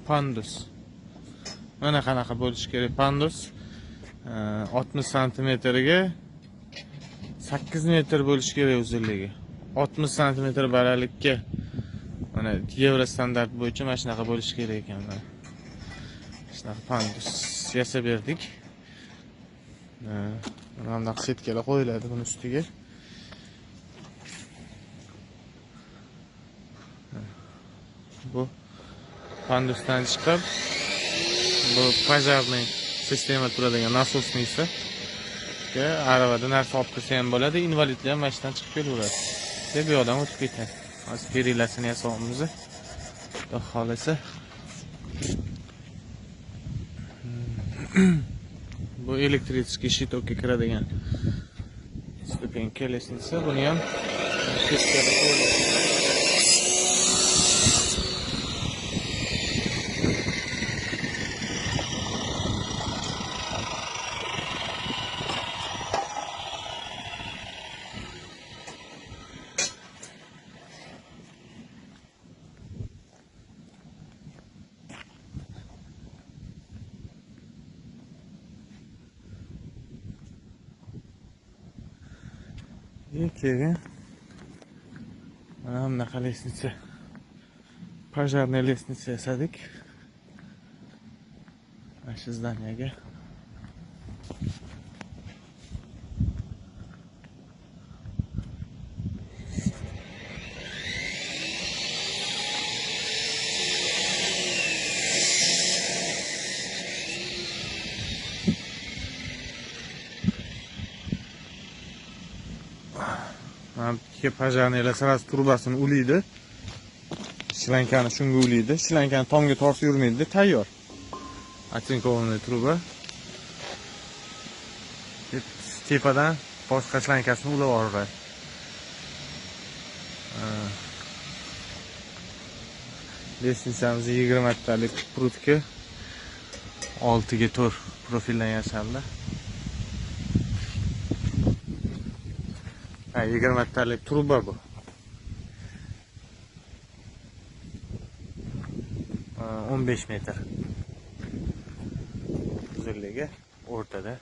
Pandus. Mana qanaqa bo'lishi kerak pandus. 60 cm ga 8 metr bo'lishi kerak uzunligi. 60 cm balandlikka mana Yevro standart bo'yicha mana shunaqa bo'lishi kerak ekan. Mana shunaqa pandus yasab berdik. Mana bunday setkalar qo'yiladi buni ustiga. Bu pandusdan chiqib bu pojarniy sistema turadigan nasosniysi. Aravada narsa olib kirsa ham bo'ladi, invalidlar ham mashinadan chiqib kelaveradi. Deb bu yoqdan o'tib ketadi. Hozir perilasini yasaymiz. Xudo xolasa. Bu elektrichniy shitokka kiradigan stupenka lestnitsa. Buni ham teskari qo'yiladi. Keyin mana bunaqa lestnitsa, pojarniy lestnitsa yasadik. Mana shu zdaniyaga. Mana pojarniylar sirasi turbasini ulaydi. Shlankani shunga ulaydi. Shlankani tomga tortib yurmaydi, tayyor. Atinkovniy truba. Tepadan boshqa shlankasini ulab yuboradi. Lestnitsamiz 20 talik prutka 6 ga 4 profildan yasaldi. 20 talik truba bu. 15 metr. Uzunligi o'rtada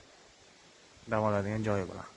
dam oladigan joyi bor.